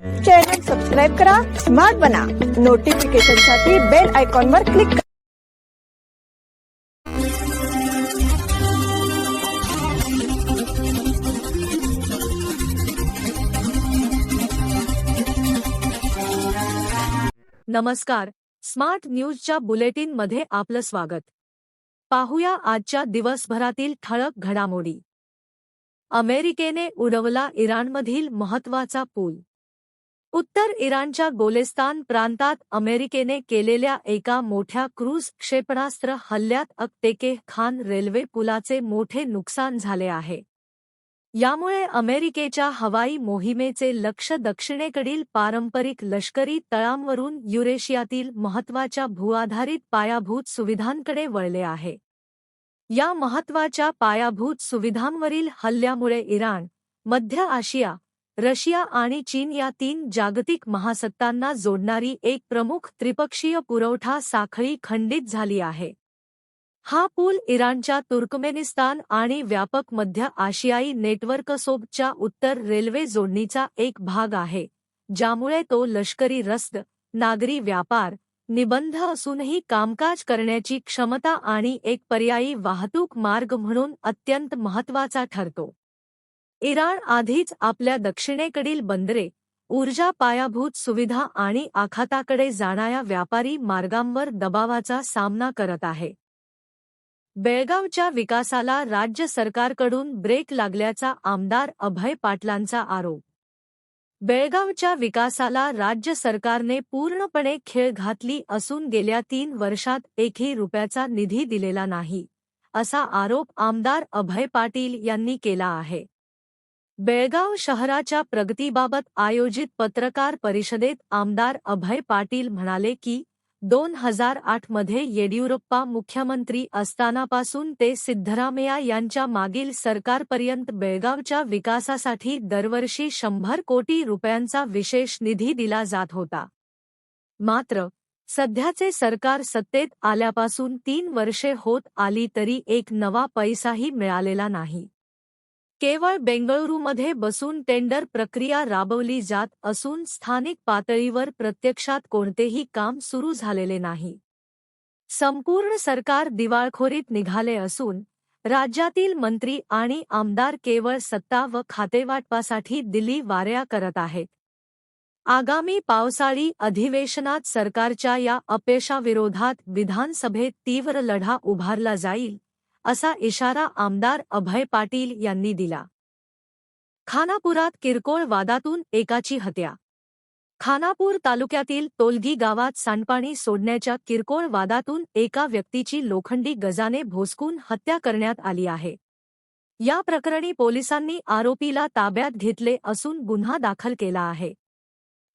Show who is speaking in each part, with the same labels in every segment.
Speaker 1: Channel subscribe करा, smart बना, नोटिफिकेशनसाठी bell आयकॉनवर क्लिक करा.
Speaker 2: नमस्कार, स्मार्ट न्यूजच्या बुलेटिन मध्ये आपलं स्वागत. पाहूया आजच्या दिवसभरातील ठळक घडामोडी. अमेरिकेने उडवला इराणमधील महत्त्वाचा पूल. उत्तर इराणच्या गोलेस्तान प्रांतात अमेरिकेने केलेल्या एका मोठ्या क्रूझ क्षेपणास्त्र हल्ल्यात अक्तेके खान रेल्वे पुलाचे मोठे नुकसान झाले आहे. यामुळे अमेरिकेच्या हवाई मोहिमेचे लक्ष दक्षिणेकडील पारंपरिक लष्करी तळांवरून युरेशियातील महत्त्वाच्या भूआधारित पायाभूत सुविधांकडे वळले आहे. या महत्त्वाच्या पायाभूत सुविधांवरील हल्ल्यामुळे इराण, मध्य आशिया, रशिया आणि चीन या तीन जागतिक महासत्तांना जोडणारी एक प्रमुख त्रिपक्षीय पुरवठा साखळी खंडित झाली आहे. हा पूल इराणच्या तुर्कमेनिस्तान आणि व्यापक मध्य आशियाई नेटवर्कसोबतच्या उत्तर रेल्वे जोडणीचा एक भाग आहे, ज्यामुळे तो लष्करी रसद, नागरी व्यापार, निबंध असूनही कामकाज करण्याची क्षमता आणि एक पर्यायी वाहतूक मार्ग म्हणून अत्यंत महत्त्वाचा ठरतो. इराण आधीच आपल्या दक्षिणेकडील बंदरे, ऊर्जा पायाभूत सुविधा आणि आखाताकडे जाणाऱ्या व्यापारी मार्गांवर दबावाचा सामना करत आहे. बेळगावच्या विकासाला राज्य सरकारकडून ब्रेक लागल्याचा आमदार अभय पाटलांचा आरोप. बेळगावच्या विकासाला राज्य सरकारने पूर्णपणे खीळ घातली असून गेल्या 3 वर्षात एकही रुपयाचा निधी दिलेला नाही, असा आरोप आमदार अभय पाटील यांनी केला आहे. बेळगाव शहराच्या प्रगतीबाबत आयोजित पत्रकार परिषदेत आमदार अभय पाटील म्हणाले की 2008 मध्ये येडियुरप्पा मुख्यमंत्री असतानापासून ते सिद्धरामय्या यांच्या मागील सरकारपर्यंत बेळगावच्या विकासासाठी दरवर्षी 100 कोटी रुपयांचा विशेष निधी दिला जात होता. मात्र सध्याचे सरकार सत्तेत आल्यापासून 3 वर्षे होत आली तरी एक नवा पैसाही मिळालेला नाही. केवळ बेंगळुरूमध्ये बसून टेंडर प्रक्रिया राबवली जात असून स्थानिक पातळीवर प्रत्यक्षात कोणतेही काम सुरू झालेले नाही. संपूर्ण सरकार दिवाळखोरीत निघाले असून राज्यातील मंत्री आणि आमदार केवळ सत्ता व खातेवाटपासाठी दिल्ली वाऱ्या करत आहेत. आगामी पावसाळी अधिवेशनात सरकारच्या या अपयशाविरोधात विधानसभेत तीव्र लढा उभारला जाईल, असा इशारा आमदार अभय पाटील यांनी दिला. खानापुरात किरकोळ वादातून एकाची हत्या. खानापूर तालुक्यातील तोलगी गावात सांडपाणी सोडण्याच्या किरकोळ वादातून एका व्यक्तीची लोखंडी गजाने भोसकून हत्या करण्यात आली आहे. या प्रकरणी पोलिसांनी आरोपीला ताब्यात घेतले असून गुन्हा दाखल केला आहे.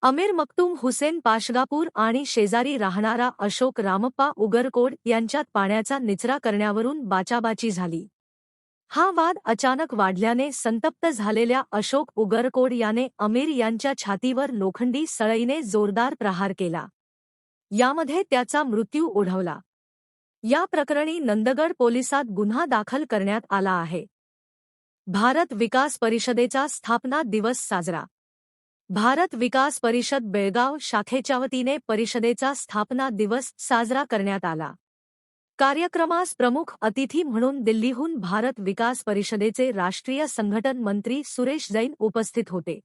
Speaker 2: अमीर मक्तूम हुसेन पाशगापूर आणि शेजारी राहणारा अशोक रामप्पा उगरकोड यांच्यात पाण्याचा निचरा करण्यावरून बाचाबाची झाली. हा वाद अचानक वाढल्याने संतप्त झालेल्या अशोक उगरकोड याने अमीर यांच्या छातीवर लोखंडी सळईने जोरदार प्रहार केला. यामध्ये त्याचा मृत्यू ओढवला. या प्रकरणी नंदगड पोलिसात गुन्हा दाखल करण्यात आला आहे. भारत विकास परिषदेचा स्थापना दिवस साजरा. भारत विकास परिषद बेळगाव शाखेच्या वतीने परिषदेचा स्थापना दिवस साजरा करण्यात आला. कार्यक्रमास प्रमुख अतिथी म्हणून दिल्लीहून भारत विकास परिषदेचे राष्ट्रीय संघटन मंत्री सुरेश जैन उपस्थित होते.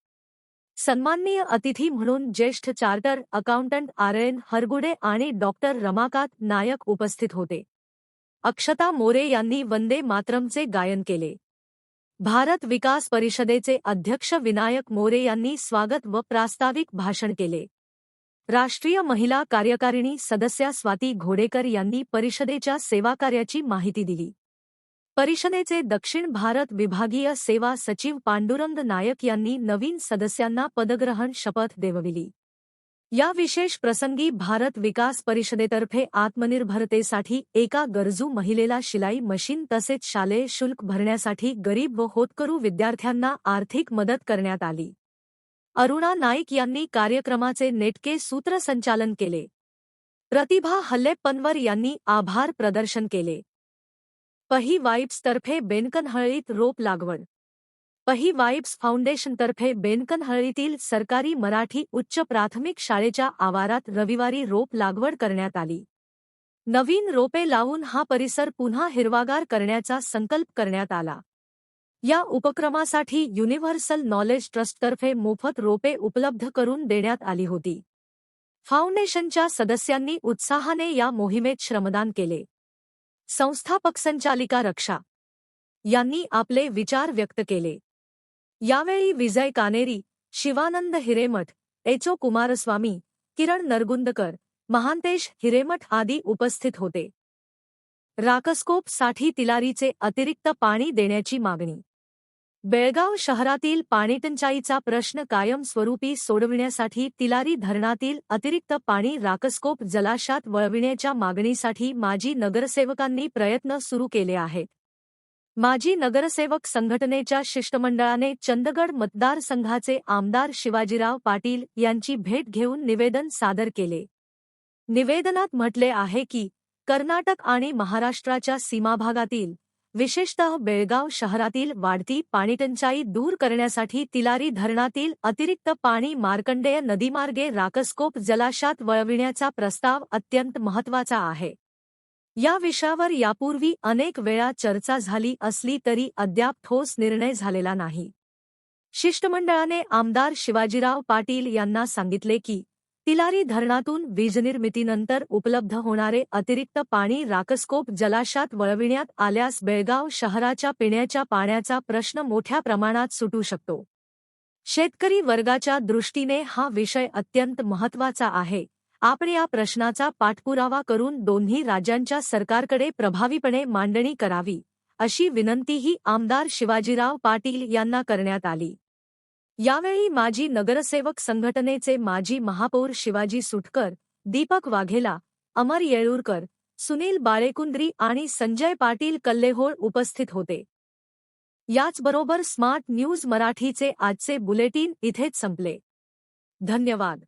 Speaker 2: सन्माननीय अतिथी म्हणून ज्येष्ठ चार्टर अकाउंटंट आर.एन. हरगुडे आणि डॉक्टर रमाकांत नायक उपस्थित होते. अक्षता मोरे यांनी वंदे मातरमचे गायन केले. भारत विकास परिषदेचे अध्यक्ष विनायक मोरे यांनी स्वागत व प्रास्ताविक भाषण केले. राष्ट्रीय महिला कार्यकारिणी सदस्या स्वाती घोडेकर यांनी परिषदेच्या सेवाकार्याची माहिती दिली. परिषदेचे दक्षिण भारत विभागीय सेवा सचिव पांडुरंग नायक यांनी नवीन सदस्यांना पदग्रहण शपथ देवविली. या विशेष प्रसंगी भारत विकास परिषदेतर्फे आत्मनिर्भरतेसाठी एका गरजू महिलेला शिलाई मशीन तसेच शालेय शुल्क भरण्यासाठी गरीब व होतकरू विद्यार्थ्यांना आर्थिक मदत करण्यात आली. अरुणा नाईक यांनी कार्यक्रमाचे नेटके सूत्रसंचालन केले. प्रतिभा हल्लेपनवर यांनी आभार प्रदर्शन केले. पही वाईब्सतर्फे बेनकनहळ्ळीत रोप लागवड. पही वाइब्स फाउंडेशनतर्फे बेनकनहळ्ळीतील सरकारी मराठी उच्च प्राथमिक शाळेच्या आवारात रविवारी रोप लागवड करण्यात आली. नवीन रोपे लावून हा परिसर पुन्हा हिरवागार करण्याचा संकल्प करण्यात आला. या उपक्रमासाठी युनिव्हर्सल नॉलेज ट्रस्टतर्फे मोफत रोपे उपलब्ध करून देण्यात आली होती. फाउंडेशनच्या सदस्यांनी उत्साहाने या मोहिमेत श्रमदान केले. संस्थापक संचालिका रक्षा यांनी आपले विचार व्यक्त केले. यावेळी विजय कानेरी, शिवानंद हिरेमठ, एचो कुमारस्वामी, किरण नरगुंदकर, महांतेश हिरेमठ आदी उपस्थित होते. राकस्कोप साठी तिलारीचे अतिरिक्त पाणी देण्याची मागणी. बेळगाव शहरातील पाणीटंचाईचा प्रश्न कायमस्वरूपी सोडविण्यासाठी तिलारी धरणातील अतिरिक्त पाणी राकस्कोप जलाशयात वळविण्याच्या मागणीसाठी माजी नगरसेवकांनी प्रयत्न सुरू केले आहेत. माजी नगरसेवक संघटनेच्या शिष्टमंडळाने चंदगड मतदारसंघाचे आमदार शिवाजीराव पाटील यांची भेट घेऊन निवेदन सादर केले. निवेदनात म्हटले आहे की कर्नाटक आणि महाराष्ट्राच्या सीमाभागातील, विशेषतः बेळगाव शहरातील वाढती पाणीटंचाई दूर करण्यासाठी तिलारी धरणातील अतिरिक्त पाणी मार्कंडेय नदीमार्गे राकस्कोप जलाशयात वळविण्याचा प्रस्ताव अत्यंत महत्त्वाचा आहे. या विषयावर यापूर्वी अनेक वेळा चर्चा झाली असली तरी अद्याप ठोस निर्णय झालेला नाही. शिष्टमंडळाने आमदार शिवाजीराव पाटील यांना सांगितले की तिलारी धरणातून वीजनिर्मितीनंतर उपलब्ध होणारे अतिरिक्त पाणी राकस्कोप जलाशयात वळविण्यात आल्यास बेळगाव शहराच्या पिण्याच्या पाण्याचा प्रश्न मोठ्या प्रमाणात सुटू शकतो. शेतकरी वर्गाच्या दृष्टीने हा विषय अत्यंत महत्त्वाचा आहे. आपण या प्रश्नाचा पाठपुरावा करून दोन्ही राज्यांच्या सरकारकडे प्रभावीपणे मांडणी करावी, अशी विनंतीही आमदार शिवाजीराव पाटील यांना करण्यात आली. यावेळी माजी नगरसेवक संघटनेचे माजी महापौर शिवाजी सुटकर, दीपक वाघेला, अमर येळूरकर, सुनील बाळेकुंद्री आणि संजय पाटील कल्लेहोळ उपस्थित होते. याचबरोबर स्मार्ट न्यूज मराठीचे आजचे बुलेटिन इथेच संपले. धन्यवाद.